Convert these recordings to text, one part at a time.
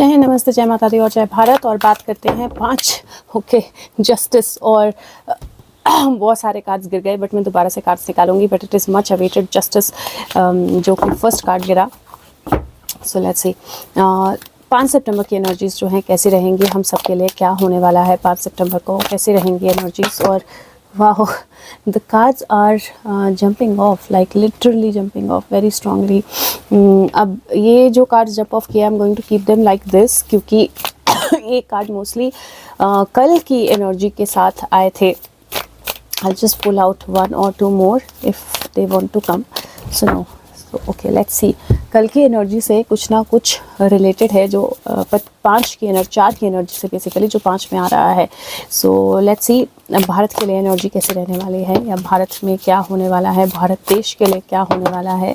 जय हिंद, नमस्ते, जय माता दी और जय भारत। और बात करते हैं 5 जस्टिस और बहुत सारे कार्ड्स गिर गए बट मैं दोबारा से कार्ड्स निकालूंगी। But it is much awaited justice जो कि फर्स्ट कार्ड गिरा। सो लेट्स सी 5 सितंबर की एनर्जीज जो हैं कैसी रहेंगी हम सब के लिए, क्या होने वाला है 5 सितंबर को, कैसी रहेंगी एनर्जीज। और वाह, the cards are jumping off, like literally jumping off very strongly. अब ये जो cards jump off किया, I'm going to keep them like this क्योंकि ये कार्ड मोस्टली कल की एनर्जी के साथ आए थे। I'll just pull out 1 or 2 more if they want to come. So no. So okay, let's see. कल की एनर्जी से कुछ ना कुछ रिलेटेड है जो 4 की एनर्जी से बेसिकली जो 5 में आ रहा है। सो लेट्स सी भारत के लिए एनर्जी कैसे रहने वाली है, या भारत में क्या होने वाला है, भारत देश के लिए क्या होने वाला है,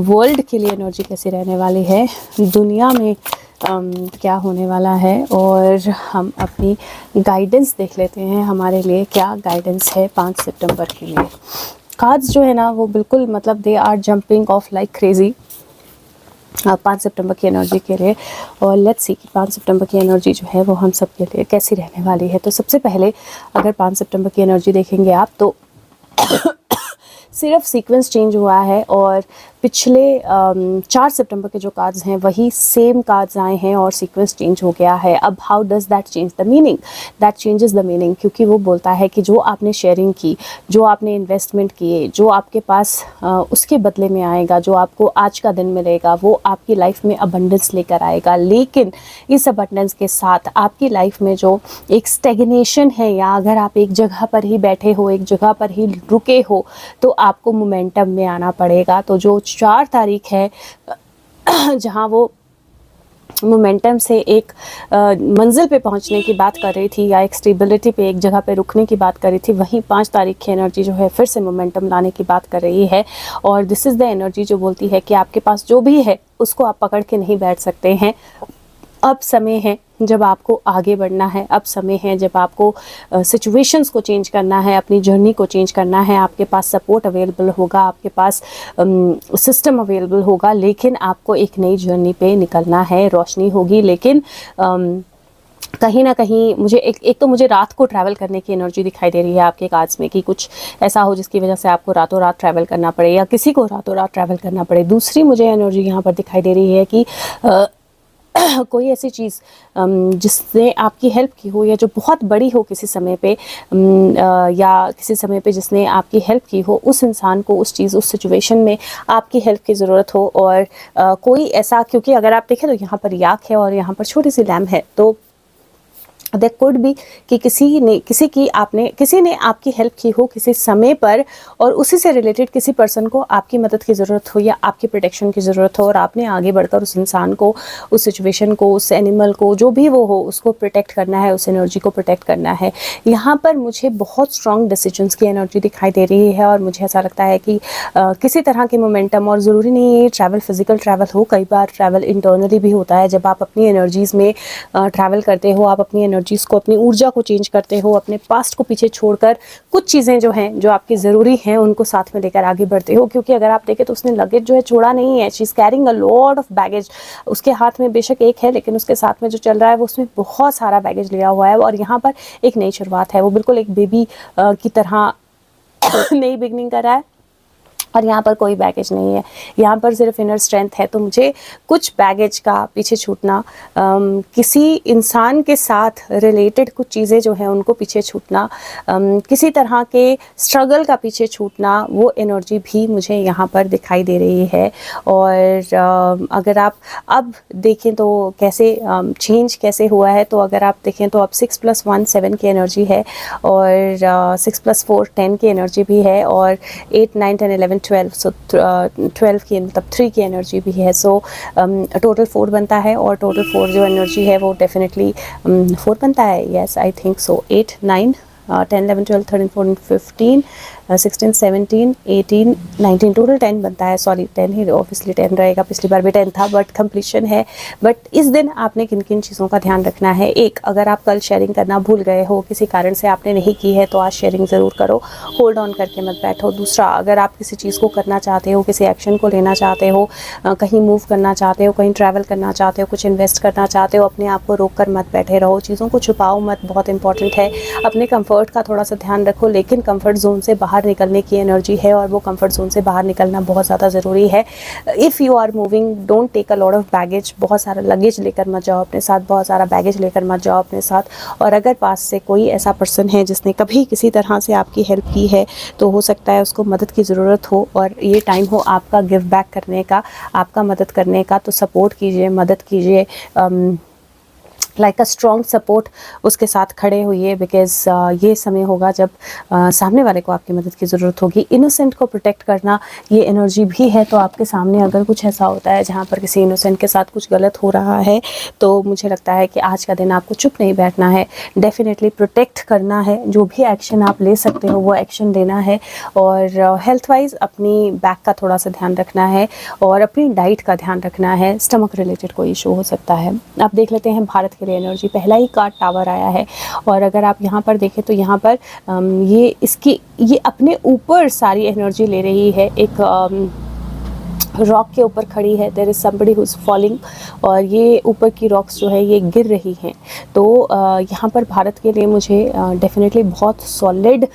वर्ल्ड के लिए एनर्जी कैसी रहने वाली है, दुनिया में क्या होने वाला है। और हम अपनी गाइडेंस देख लेते हैं, हमारे लिए क्या गाइडेंस है 5 सितंबर के लिए। कार्ड्स जो है ना वो बिल्कुल मतलब they are jumping off like crazy 5 सितंबर की एनर्जी के लिए। और लेट्स सी कि 5 सितंबर की एनर्जी जो है वो हम सब के लिए कैसी रहने वाली है। तो सबसे पहले अगर 5 सितंबर की एनर्जी देखेंगे आप तो सिर्फ सीक्वेंस चेंज हुआ है और पिछले 4 सितंबर के जो कार्ड्स हैं वही सेम कार्ड्स आए हैं और सीक्वेंस चेंज हो गया है। अब how does that change the meaning? That changes the meaning क्योंकि वो बोलता है कि जो आपने शेयरिंग की, जो आपने इन्वेस्टमेंट किए, जो आपके पास उसके बदले में आएगा, जो आपको आज का दिन मिलेगा वो आपकी लाइफ में अबंडेंस लेकर आएगा। लेकिन इस अबंडेंस के साथ आपकी लाइफ में जो एक स्टेगनेशन है, या अगर आप एक जगह पर ही बैठे हो, एक जगह पर ही रुके हो, तो आपको मोमेंटम में आना पड़ेगा। तो जो 4 तारीख है जहां वो मोमेंटम से एक मंजिल पे पहुंचने की बात कर रही थी, या एक स्टेबिलिटी पे एक जगह पे रुकने की बात कर रही थी, वहीं 5 तारीख की एनर्जी जो है फिर से मोमेंटम लाने की बात कर रही है। और दिस इज़ द एनर्जी जो बोलती है कि आपके पास जो भी है उसको आप पकड़ के नहीं बैठ सकते हैं। अब समय है जब आपको आगे बढ़ना है, अब समय है जब आपको सिचुएशंस को चेंज करना है, अपनी जर्नी को चेंज करना है। आपके पास सपोर्ट अवेलेबल होगा, आपके पास सिस्टम अवेलेबल होगा, लेकिन आपको एक नई जर्नी पे निकलना है। रोशनी होगी, लेकिन कहीं ना कहीं मुझे एक तो मुझे रात को ट्रैवल करने की एनर्जी दिखाई दे रही है आपके कार्ड्स में कि कुछ ऐसा हो जिसकी वजह से आपको रातों रात ट्रैवल करना पड़े, या किसी को रातों रात ट्रैवल करना पड़े। दूसरी मुझे एनर्जी यहाँ पर दिखाई दे रही है कि कोई ऐसी चीज़ जिसने आपकी हेल्प की हो, या जो बहुत बड़ी हो किसी समय पे, या किसी समय पे जिसने आपकी हेल्प की हो, उस इंसान को उस चीज़, उस सिचुएशन में आपकी हेल्प की ज़रूरत हो। और कोई ऐसा, क्योंकि अगर आप देखें तो यहाँ पर याक है और यहाँ पर छोटी सी लैम्प है, तो देयर कुड बी कि किसी ने आपकी हेल्प की हो किसी समय पर, और उसी से रिलेटेड किसी पर्सन को आपकी मदद की ज़रूरत हो या आपकी प्रोटेक्शन की ज़रूरत हो, और आपने आगे बढ़कर उस इंसान को, उस सिचुएशन को, उस एनिमल को, जो भी वो हो, उसको प्रोटेक्ट करना है, उस एनर्जी को प्रोटेक्ट करना है। यहाँ पर मुझे बहुत स्ट्रॉन्ग डिसीजंस की एनर्जी दिखाई दे रही है। और मुझे ऐसा लगता है कि किसी तरह की मोमेंटम, और ज़रूरी नहीं है ट्रैवल फिजिकल ट्रैवल हो, कई बार ट्रैवल इंटरनली भी होता है। जब आप अपनी एनर्जीज़ में ट्रैवल करते हो, आप अपनी एनर्जीज़ को, अपनी ऊर्जा को चेंज करते हो, अपने पास्ट को पीछे छोड़कर कुछ चीज़ें जो हैं, जो आपकी ज़रूरी हैं, उनको साथ में लेकर आगे बढ़ते हो। क्योंकि अगर आप देखें तो उसने लगेज जो है छोड़ा नहीं है। She is carrying a lot of baggage. उसके हाथ में बेशक एक है, लेकिन उसके साथ में जो चल रहा है वो उसमें बहुत सारा बैगेज लिया हुआ है। और यहाँ पर एक नई शुरुआत है, वो बिल्कुल एक बेबी की तरह नई बिगनिंग कर रहा है। और यहाँ पर कोई बैगेज नहीं है, यहाँ पर सिर्फ इनर स्ट्रेंथ है। तो मुझे कुछ बैगेज का पीछे छूटना, किसी इंसान के साथ रिलेटेड कुछ चीज़ें जो हैं उनको पीछे छूटना, किसी तरह के स्ट्रगल का पीछे छूटना, वो एनर्जी भी मुझे यहाँ पर दिखाई दे रही है। और अगर आप अब देखें तो कैसे चेंज कैसे हुआ है, तो अगर आप देखें तो अब 6 + 1 7 की एनर्जी है, और 6 + 4 10 की एनर्जी भी है, और 8 9 10 11 12, सो 12 की मतलब 3 की एनर्जी भी है। सो टोटल 4 बनता है, और टोटल 4 जो एनर्जी है वो डेफिनेटली 4 बनता है। Yes, I think so. 8 9 10 11 12 13 14 15 16, 17, 18, 19, total 10 बनता है, सॉरी 10 ही ऑब्वियसली 10 रहेगा, पिछली बार भी 10 था, बट कंप्लीशन है। बट इस दिन आपने किन किन चीज़ों का ध्यान रखना है? एक, अगर आप कल शेयरिंग करना भूल गए हो, किसी कारण से आपने नहीं की है, तो आज शेयरिंग ज़रूर करो, होल्ड ऑन करके मत बैठो। दूसरा, अगर आप किसी चीज़ को करना चाहते हो, किसी एक्शन को लेना चाहते हो, कहीं मूव करना चाहते हो, कहीं ट्रैवल करना चाहते हो, कुछ इन्वेस्ट करना चाहते हो, अपने आप को रोक कर मत बैठे रहो, चीज़ों को छुपाओ मत, बहुत इंपॉर्टेंट है। अपने कंफर्ट का थोड़ा सा ध्यान रखो, लेकिन कंफर्ट जोन से बाहर निकलने की एनर्जी है और वो कंफर्ट जोन से बाहर निकलना बहुत ज़्यादा ज़रूरी है। If you are moving, don't take a lot of baggage, बहुत सारा लगेज लेकर मत जाओ अपने साथ, बहुत सारा बैगेज लेकर मत जाओ अपने साथ। और अगर पास से कोई ऐसा पर्सन है जिसने कभी किसी तरह से आपकी हेल्प की है, तो हो सकता है उसको मदद की ज़रूरत हो और ये टाइम हो आपका गिव बैक करने का, आपका मदद करने का, तो सपोर्ट कीजिए, मदद कीजिए, लाइक अ स्ट्रॉन्ग सपोर्ट उसके साथ खड़े होइए, बिकॉज़ ये समय होगा जब सामने वाले को आपकी मदद की ज़रूरत होगी। इनोसेंट को प्रोटेक्ट करना ये एनर्जी भी है, तो आपके सामने अगर कुछ ऐसा होता है जहाँ पर किसी इनोसेंट के साथ कुछ गलत हो रहा है, तो मुझे लगता है कि आज का दिन आपको चुप नहीं बैठना है, डेफिनेटली प्रोटेक्ट करना है। जो भी एक्शन आप ले सकते हो वो एक्शन लेना है, और हेल्थ वाइज अपनी बैक का थोड़ा सा ध्यान रखना है और अपनी डाइट का ध्यान रखना है। स्टमक रिलेटेड कोई इशू हो सकता है। आप देख लेते हैं भारत के एनर्जी, पहला ही कार्ड टावर आया है, और अगर आप यहाँ पर देखें तो यहाँ पर ये अपने ऊपर सारी एनर्जी ले रही है। एक रॉक के ऊपर खड़ी है, there is somebody who is falling, और ये ऊपर की रॉक्स जो है ये गिर रही हैं। तो यहाँ पर भारत के लिए मुझे डेफिनेटली बहुत सॉलिड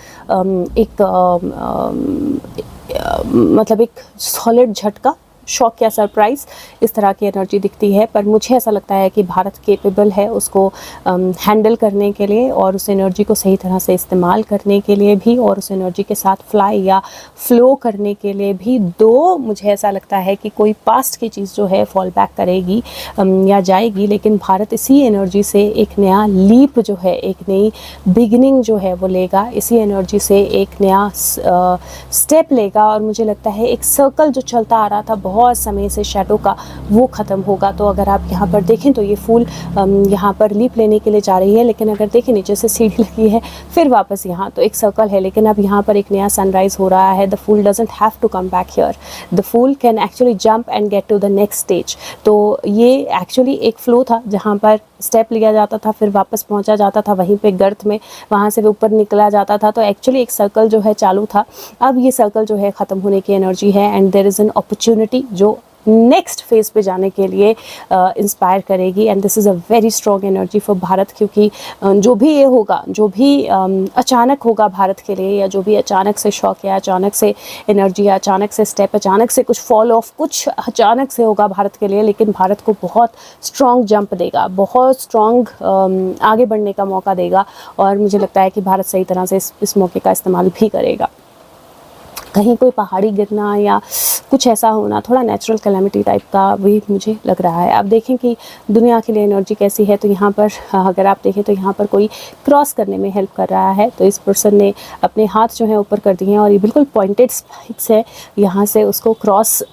मतलब एक सॉलिड झटका, शॉक या सरप्राइज़, इस तरह की एनर्जी दिखती है। पर मुझे ऐसा लगता है कि भारत केपेबल है उसको हैंडल करने के लिए, और उस एनर्जी को सही तरह से इस्तेमाल करने के लिए भी, और उस एनर्जी के साथ फ्लाई या फ्लो करने के लिए भी। दो, मुझे ऐसा लगता है कि कोई पास्ट की चीज़ जो है फॉल बैक करेगी या जाएगी, लेकिन भारत इसी एनर्जी से एक नया लीप जो है, एक नई बिगिनिंग जो है वो लेगा, इसी एनर्जी से एक नया स्टेप लेगा। और मुझे लगता है एक सर्कल जो चलता आ रहा था बहुत समय से शैडो का, वो ख़त्म होगा। तो अगर आप यहाँ पर देखें तो ये फूल यहाँ पर लीप लेने के लिए जा रही है, लेकिन अगर देखें नीचे से सीढ़ी लगी है, फिर वापस यहाँ, तो एक सर्कल है, लेकिन अब यहाँ पर एक नया सनराइज़ हो रहा है। The fool doesn't have to come back here, the fool can actually jump and get to the next stage. तो ये एक्चुअली एक फ्लो था जहाँ पर स्टेप लिया जाता था, फिर वापस पहुँचा जाता था वहीं पे गर्त में, वहाँ से ऊपर निकला जाता था। तो एक्चुअली एक सर्कल जो है चालू था, अब ये सर्कल जो है ख़त्म होने की एनर्जी है, and there is an opportunity जो नेक्स्ट फेज़ पे जाने के लिए इंस्पायर करेगी। And this is a very strong energy for Bharat, क्योंकि जो भी ये होगा, जो भी अचानक होगा भारत के लिए, या जो भी अचानक से शॉक या अचानक से एनर्जी या अचानक से स्टेप, अचानक से कुछ फॉल ऑफ, कुछ अचानक से होगा भारत के लिए, लेकिन भारत को बहुत स्ट्रॉन्ग जंप देगा, बहुत स्ट्रॉन्ग आगे बढ़ने का मौका देगा। और मुझे लगता है कि भारत सही तरह से इस मौके का इस्तेमाल भी करेगा। कहीं कोई पहाड़ी गिरना या कुछ ऐसा होना, थोड़ा नेचुरल कैलेमिटी टाइप का भी मुझे लग रहा है। आप देखें कि दुनिया के लिए एनर्जी कैसी है, तो यहाँ पर अगर आप देखें तो यहाँ पर कोई क्रॉस करने में हेल्प कर रहा है, तो इस पर्सन ने अपने हाथ जो है ऊपर कर दिए हैं, और ये बिल्कुल पॉइंटेड स्पाइक्स है, यहाँ से उसको क्रॉस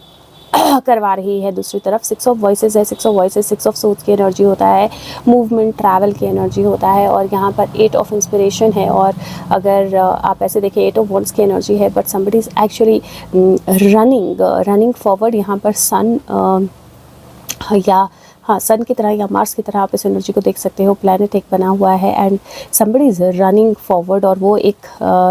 करवा रही है दूसरी तरफ। 6 ऑफ वॉइसेस है, 6 ऑफ वॉइसेस 6 ऑफ सोर्ड्स की एनर्जी होता है, मूवमेंट, ट्रैवल की एनर्जी होता है। और यहाँ पर 8 ऑफ इंस्पिरेशन है, और अगर आप ऐसे देखें 8 ऑफ वॉन्ड्स की एनर्जी है, but somebody is actually running forward. यहाँ पर सन या सन की तरह या मार्स की तरह आप इस एनर्जी को देख सकते हो। प्लैनेट एक बना हुआ है, and somebody is running forward, और वो एक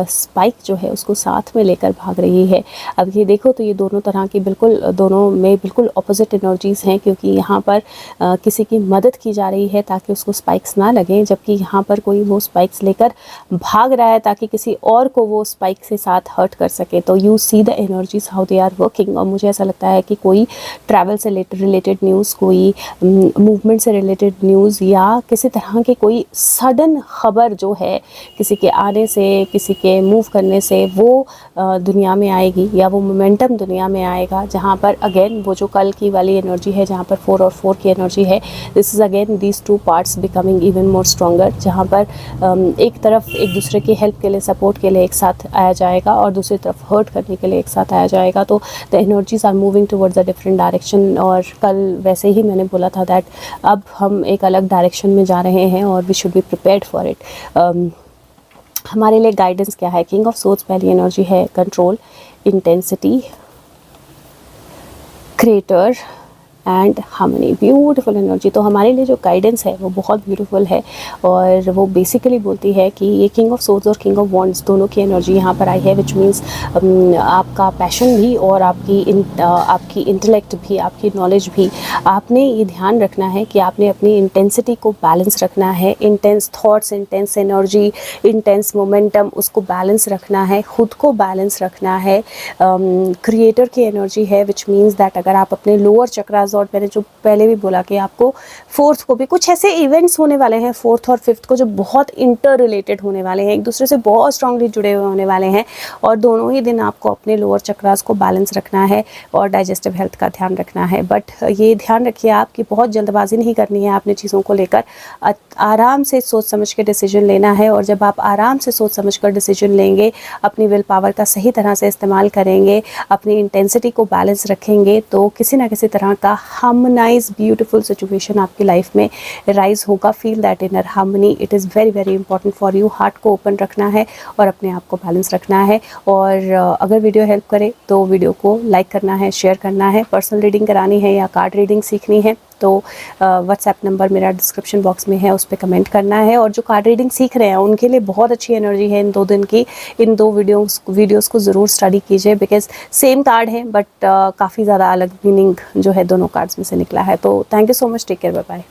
स्पाइक जो है उसको साथ में लेकर भाग रही है। अब ये देखो तो ये दोनों तरह की दोनों में बिल्कुल ऑपोजिट एनर्जीज़ हैं, क्योंकि यहाँ पर किसी की मदद की जा रही है ताकि उसको स्पाइक्स ना लगें, जबकि यहाँ पर कोई वो स्पाइक्स लेकर भाग रहा है ताकि किसी और को वो स्पाइक से साथ हर्ट कर सके। तो you see the energies how they are working. और मुझे ऐसा लगता है कि कोई ट्रैवल से रिलेटेड न्यूज़, कोई मूवमेंट से रिलेटेड न्यूज़, या किसी तरह की कोई सडन खबर जो है किसी के आने से, किसी के मूव करने से, वो दुनिया में आएगी, या वो मोमेंटम दुनिया में आएगा, जहाँ पर अगेन वो जो कल की वाली एनर्जी है, जहाँ पर 4 और 4 की एनर्जी है, this is again these 2 parts becoming even more stronger, जहाँ पर एक तरफ एक दूसरे की हेल्प के लिए, सपोर्ट के लिए एक साथ आया जाएगा, और दूसरी तरफ हर्ट करने के लिए एक साथ आया जाएगा। तो the energies are moving towards a different direction. और कल वैसे ही मैंने बोला था दैट अब हम एक अलग डायरेक्शन में जा रहे हैं, और we should be prepared for it. हमारे लिए गाइडेंस क्या है? किंग ऑफ सोर्ड्स पहली एनर्जी है control, intensity, creator and harmony, beautiful energy. तो हमारे लिए जो गाइडेंस है वो बहुत ब्यूटीफुल है और वो बेसिकली बोलती है कि ये किंग ऑफ सोर्ड्स और किंग ऑफ वॉन्ड्स दोनों की एनर्जी यहाँ पर आई है, विच मीन्स आपका पैशन भी और आपकी इंटेलेक्ट भी, आपकी नॉलेज भी, आपने ये ध्यान रखना है कि आपने अपनी इंटेंसिटी को बैलेंस रखना है। Intense thoughts, intense energy, intense momentum, उसको बैलेंस रखना है, खुद को बैलेंस रखना है। क्रिएटर की एनर्जी है, विच मीन्स दैट अगर आप अपने लोअर चक्रास, और मैंने जो पहले भी बोला कि आपको फोर्थ को भी कुछ ऐसे इवेंट्स होने वाले हैं, फोर्थ और फिफ्थ को, जो बहुत इंटर रिलेटेड होने वाले हैं, एक दूसरे से बहुत स्ट्रांगली जुड़े हुए होने वाले हैं, और दोनों ही दिन आपको अपने लोअर चक्रास को बैलेंस रखना है और डाइजेस्टिव हेल्थ का ध्यान रखना है। बट ये ध्यान रखिए आप कि बहुत जल्दबाजी नहीं करनी है आपने चीज़ों को लेकर, आराम से सोच समझ के डिसीजन लेना है। और जब आप आराम से सोच समझ कर डिसीजन लेंगे, अपनी विल पावर का सही तरह से इस्तेमाल करेंगे, अपनी इंटेंसिटी को बैलेंस रखेंगे, तो किसी ना किसी तरह का हार्मोनाइज ब्यूटीफुल सिचुएशन आपकी लाइफ में राइज होगा। Feel that inner harmony, it is very very important for you. Heart को ओपन रखना है और अपने आप को बैलेंस रखना है। और अगर वीडियो हेल्प करे तो वीडियो को लाइक करना है, शेयर करना है। पर्सनल रीडिंग करानी है या कार्ड रीडिंग सीखनी है तो व्हाट्सएप नंबर मेरा डिस्क्रिप्शन बॉक्स में है, उस पर कमेंट करना है। और जो कार्ड रीडिंग सीख रहे हैं उनके लिए बहुत अच्छी एनर्जी है इन 2 दिन की। इन 2 वीडियोस को ज़रूर स्टडी कीजिए, बिकॉज सेम कार्ड है बट काफ़ी ज़्यादा अलग मीनिंग जो है दोनों कार्ड्स में से निकला है। तो thank you so much, take care, bye bye.